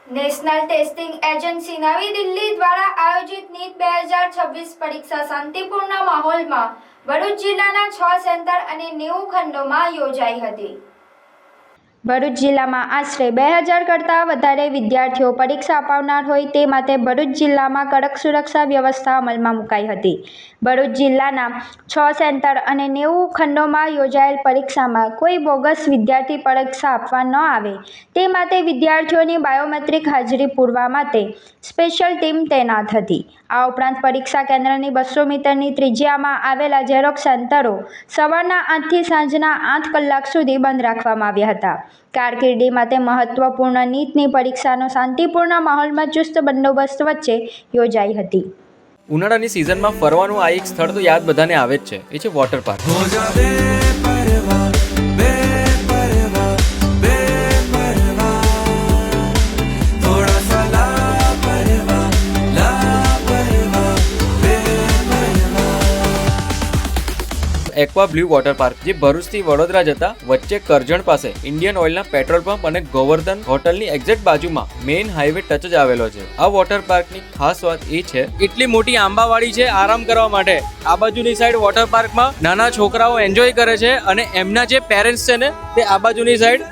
National testing agency નવી દિલ્હી દ્વારા આયોજિત નીટ 2026 પરીક્ષા શાંતિપૂર્ણ માહોલમાં ભરૂચ જિલ્લાના 6 સેન્ટર અને 90 ખંડોમાં યોજાઈ હતી। ભરૂચ જિલ્લામાં આશરે 2000 કરતાં વધારે વિદ્યાર્થીઓ પરીક્ષા અપાવનાર હોય તે માટે ભરૂચ જિલ્લામાં કડક સુરક્ષા વ્યવસ્થા અમલમાં મુકાઈ હતી। ભરૂચ જિલ્લાના 6 સેન્ટર અને 90 ખંડોમાં યોજાયેલ પરીક્ષામાં કોઈ બોગસ વિદ્યાર્થી પરીક્ષા આપવા ન આવે તે માટે વિદ્યાર્થીઓની બાયોમેટ્રિક હાજરી પૂરવા માટે સ્પેશિયલ ટીમ તૈનાત હતી। આ ઉપરાંત પરીક્ષા કેન્દ્રની 200 મીટરની ત્રિજ્યામાં આવેલા ઝેરોક્સ સેન્ટરો સવારના 8 થી સાંજના 8 કલાક સુધી બંધ રાખવામાં આવ્યા હતા। કારકિર્દી માટે મહત્વપૂર્ણ નીટની પરીક્ષાનો શાંતિપૂર્ણ માહોલમાં ચુસ્ત બંદોબસ્ત વચ્ચે યોજાઈ હતી। ઉનાળાની સિઝનમાં ફરવાનું આ એક સ્થળ તો યાદ બધાને આવે જ છે, એ છે water park. Aqua blue water park જે ભરૂચથી વડોદરા જતા વચ્ચે કરજણ પાસે ઇન્ડિયન ઓઇલના પેટ્રોલ પંપ અને ગોવર્ધન હોટલની એક્ઝેક્ટ બાજુમાં મેઇન હાઈવે ટચ જ આવેલો છે। આ વોટર પાર્કની ખાસ વાત એ છે, એટલી મોટી આંબાવાડી છે આરામ કરવા માટે। આ બાજુની સાઈડ વોટર પાર્કમાં નાના છોકરાઓ એન્જોય કરે છે અને એમના જે પેરેન્ટ્સ છે ને તે આ બાજુની સાઈડ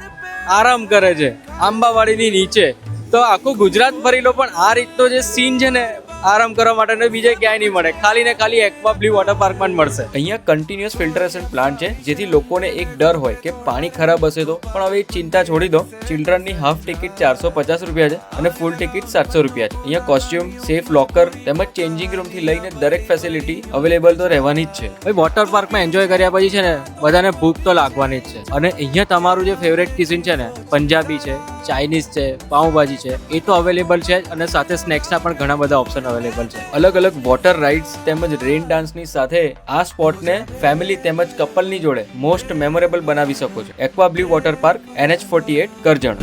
આરામ કરે છે આંબાવાડીની નીચે। તો આખું ગુજરાત ફરી લો પણ આ રીતનો જે સીન છે ને આરામ કરવા માટે બીજે ક્યાંય નહીં મળે, ખાલી ને ખાલી એક્વા બ્લુ વોટર પાર્કમાં જ મળશે। અહીંયા કન્ટિન્યુઅસ ફિલ્ટરેશન પ્લાન્ટ છે જેથી લોકોને એક ડર હોય કે પાણી ખરાબ હશે તો, પણ હવે ચિંતા છોડી દો। ચિલ્ડ્રનની હાફ ટિકિટ 450 રૂપિયા છે અને ફૂલ ટિકિટ 700 રૂપિયા છે। અહીંયા કોસ્ટ્યુમ, સેફ લોકર તેમજ ચેન્જિંગ રૂમ થી લઈને દરેક ફેસિલિટી અવેલેબલ તો રહેવાની જ છે। ભાઈ વોટર પાર્કમાં એન્જોય કર્યા પછી છે ને બધાને ભૂખ તો લાગવાની જ છે અને અહીંયા તમારું જે ફેવરેટ કિચન છે ને પંજાબી છે, ચાઇનીઝ છે, પાઉંભાજી છે એ તો અવેલેબલ છે જ અને સાથે સ્નેક્સના પણ ઘણા બધા ઓપ્શન અવેલેબલ છે। અલગ અલગ વોટર રાઇડ્સ તેમજ રેન ડાન્સની સાથે આ સ્પોટને ફેમિલી તેમજ કપલની જોડે મોસ્ટ મેમોરેબલ બનાવી શકો છો। Aqua blue water park NH48 Karjan.